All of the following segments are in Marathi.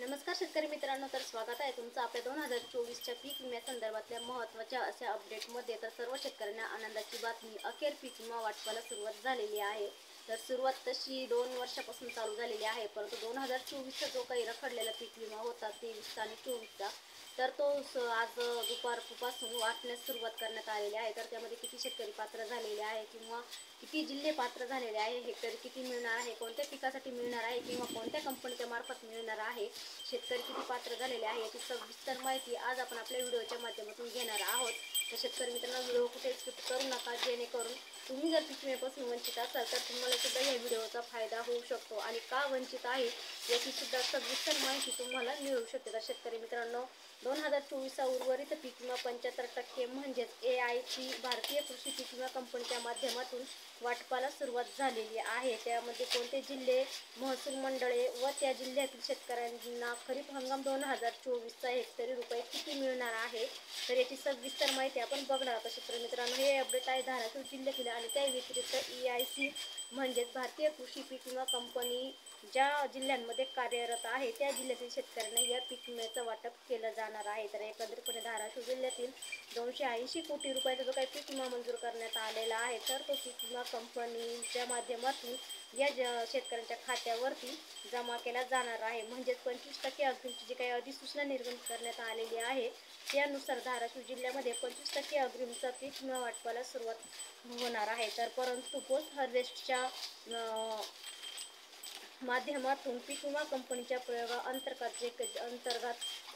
नमस्कार शेतकरी मित्रांनो, तर स्वागत आहे तुमचं आपल्या 2024च्या पीक विम्यासंदर्भातल्या महत्त्वाच्या अशा अपडेटमध्ये। तर सर्व शेतकऱ्यांना आनंदाची बातमी, अखेर पीक विमा वाटपाला सुरुवात झालेली आहे। तर सुरुवात तशी 2 वर्षापासून चालू झालेली आहे, परंतु 2024चा जो काही रखडलेला पीक विमा होता 23 आणि 24चा, तर तो आज दुपारपासून वाटण्यास सुरुवात करण्यात आलेली आहे। तर त्यामध्ये किती शेतकरी पात्र झालेले आहे किंवा किती जिल्हे पात्र झालेले आहे, हेक्टरी किती मिळणार आहे, कोणत्या पिकासाठी मिळणार आहे किंवा कोणत्या कंपनीच्या मार्फत मिळणार आहे, शेतकरी किती पात्र झालेले आहे याची सविस्तर माहिती आज आपण आपल्या व्हिडिओच्या माध्यमातून घेणार आहोत। तर शेतकरी मित्रांनो, व्हिडिओ कुठे स्किप करू नका, जेणेकरून तुम्ही जर पीक विम्यापासून वंचित असाल तर तुम्हाला सुद्धा या व्हिडिओचा फायदा होऊ शकतो आणि का वंचित आहे याची सुद्धा सविस्तर माहिती तुम्हाला मिळू शकते। तर शेतकरी मित्रांनो, 2024चा उर्वरित पीक विमा 75% म्हणजेच AIC भारतीय कृषी पीक विमा कंपनीच्या माध्यमातून वाटपाला सुरुवात झालेली आहे। त्यामध्ये कोणते जिल्हे, महसूल मंडळे व त्या जिल्ह्यातील शेतकऱ्यांना खरीप हंगाम 2024चा हेक्टरी रुपये किती मिळणार आहे, तर याची सविस्तर माहिती आपण बघणार आहोत। शेतकरी मित्रांनो, हे अपडेट आहे धाराशिव जिल्ह्यातील आणि त्या व्यतिरिक्त EIC म्हणजेच भारतीय कृषी पीक विमा कंपनी ज्या जिल्ह्यांमध्ये कार्यरत आहे त्या जिल्ह्यातील शेतकऱ्यांना या पीक विम्याचं वाटप केलं जाणार आहे। तर एकंदरीतपणे धाराशिव जिल्ह्यातील 280 कोटी रुपयाचा जो काही पीक विमा मंजूर करण्यात आलेला आहे, तर तो पीक विमा कंपनीच्या माध्यमातून या शेतकऱ्यांच्या खात्यावरती जमा केला जाणार आहे। म्हणजेच 25% अग्रिमची जी काही अधिसूचना निर्गमित करण्यात आलेली आहे त्यानुसार धाराशिव जिल्ह्यामध्ये 25% अग्रिमचा पीक विमा वाटपाला सुरुवात होणार आहे। तर परंतु पोस्ट हार्वेस्टच्या माध्यमातून पीक विमा कंपनीच्या प्रयोगाअंतर्गत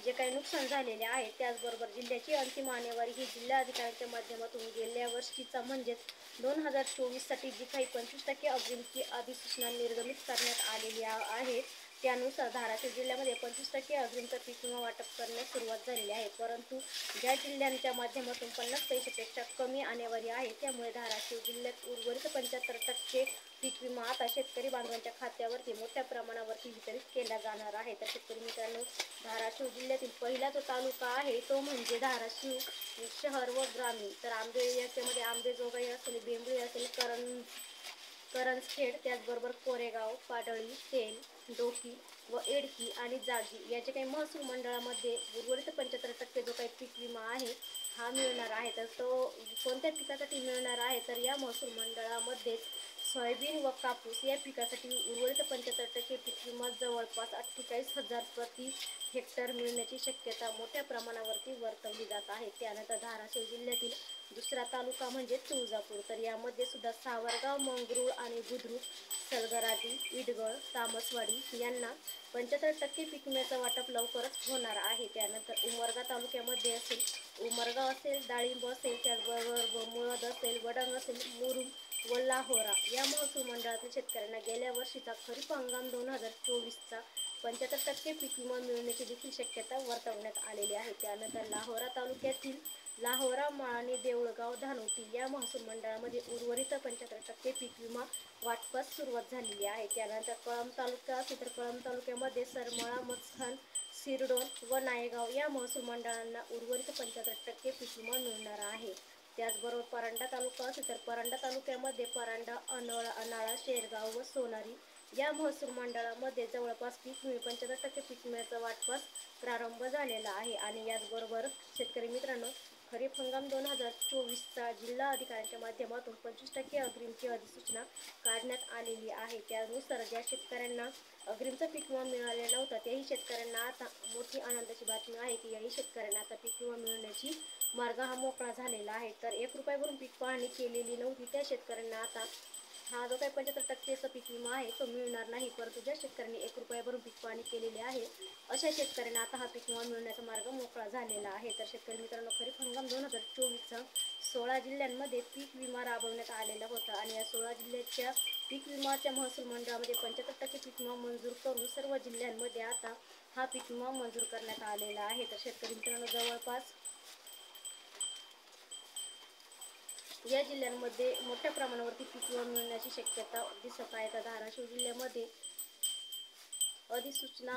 जे काही नुकसान झालेले आहे, त्याचबरोबर जिल्ह्याची अंतिम आणेवारी ही जिल्हाधिकाऱ्यांच्या माध्यमातून गेल्या वर्षीचा म्हणजेच 2024साठी जी काही 25% अग्रिमची अधिसूचना निर्गमित करण्यात आलेली आहे त्यानुसार धाराशिव जिल्ह्यामध्ये 25% अग्रिमचा पीक विमा वाटप करण्यास सुरुवात झालेली आहे। परंतु ज्या जिल्ह्यांच्या माध्यमातून 50 पैशापेक्षा कमी आणेवारी आहे त्यामुळे धाराशिव जिल्ह्यात उर्वरित 75% पीक विमा आता शेतकरी बांधवांच्या खात्यावरती मोठ्या प्रमाणावरती वितरित केला जाणार आहे। तर शेतकरी मित्रांनो, धाराशिव जिल्ह्यातील पहिला जो तालुका आहे तो म्हणजे धाराशिव शहर व ग्रामीण। तर याच्यामध्ये आंबेजोगाई असेल, बेंबळी असेल, करंजखेड, त्याचबरोबर कोरेगाव, पाडळी, तेल, डोकी व एडकी आणि जागी या जे काही महसूल मंडळामध्ये उर्वरित 75% जो काही पीक विमा आहे हा मिळणार आहे। तर तो कोणत्या पिकासाठी मिळणार आहे, तर या महसूल मंडळामध्ये सोयाबीन व कापूस या पिकासाठी उर्वरित 75% पीक विमा जवळपास 48,000 प्रति हेक्टर मिळण्याची शक्यता मोठ्या प्रमाणावरती वर्तवली जात आहे। त्यानंतर धाराशिव जिल्ह्यातील दुसरा तालुका म्हणजे तुळजापूर। तर यामध्ये सुद्धा सावरगाव, मंगरूळ आणि बुद्रुक, सलगराजी, इडगळ, तामसवाडी यांना 75% पीक विम्याचं वाटप लवकरच होणार आहे। त्यानंतर उमरगा तालुक्यामध्ये असेल, उमरगाव असेल, डाळिंब असेल, त्याचबरोबर मुळद असेल, वडंग असेल, मुरुम व लाहोरा या महसूल मंडळातील शेतकऱ्यांना गेल्या वर्षीचा खरीप हंगाम 2024चा 75% पीक विमा मिळण्याची देखील शक्यता वर्तवण्यात आलेली आहे। त्यानंतर लाहोरा तालुक्यातील लाहोरा, माळाणी, देऊळगाव, धानोटी या महसूल मंडळामध्ये उर्वरित 75% पीक विमा वाटपास सुरुवात झालेली आहे। त्यानंतर कळंब तालुका असेल तर कळंब तालुक्यामध्ये सरमळा, मचखान, सिरडोन व नायगाव या महसूल मंडळांना उर्वरित 75% पीक विमा मिळणार आहे। त्याचबरोबर परांडा तालुका असेल तर परांडा तालुक्यामध्ये परांडा, अनाळा, शेरगाव व सोनारी या महसूल मंडळामध्ये जवळपास 75% पीक विम्याचा वाटपास प्रारंभ झालेला आहे। आणि याचबरोबर शेतकरी मित्रांनो, खरीप हंगाम 2024चा जिल्हा अधिकाऱ्यांच्या माध्यमातून 25% अग्रिमची अधिसूचना काढण्यात आलेली आहे। त्यानुसार ज्या शेतकऱ्यांना अग्रिमचा पीक विमा मिळालेला नव्हता त्याही शेतकऱ्यांना आता मोठी आनंदाची बातमी आहे की याही शेतकऱ्यांना आता पीक विमा मिळण्याची मार्ग हा मोकळा झालेला आहे। तर 1 रुपया भरून पीक पाहणी केलेली नव्हती त्या शेतकऱ्यांना आता हा जो काही 75%चा पीक विमा आहे तो मिळणार नाही, परंतु ज्या शेतकऱ्यांनी 1 रुपया भरून पीक पाहणी केलेली आहे अशा शेतकऱ्यांना आता हा पीक विमा मिळण्याचा मार्ग मोकळा झालेला आहे। तर शेतकरी मित्रांनो, खरीप हंगाम 2024चा 16 जिल्ह्यांमध्ये पीक विमा राबवण्यात आलेला होता आणि या 16 जिल्ह्याच्या पीक विमाच्या महसूल मंडळामध्ये 75% पीक विमा मंजूर करून सर्व जिल्ह्यांमध्ये आता हा पीक विमा मंजूर करण्यात आलेला आहे। तर शेतकरी मित्रांनो, जवळपास या जिल्ह्यांमध्ये मोठ्या प्रमाणावरती पीक विमा मिळण्याची शक्यता दिसत आहे। तर धाराशिव जिल्ह्यामध्ये अधिसूचना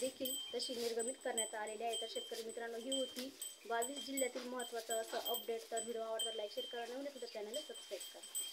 देखील तशी निर्गमित करण्यात आलेली आहे। तर शेतकरी मित्रांनो, ही होती 22 जिल्ह्यातील महत्त्वाचं असं अपडेट। तर व्हिडिओ आवडला लाईक शेअर करा, नवीन असेल तर चॅनलला सबस्क्राईब करा।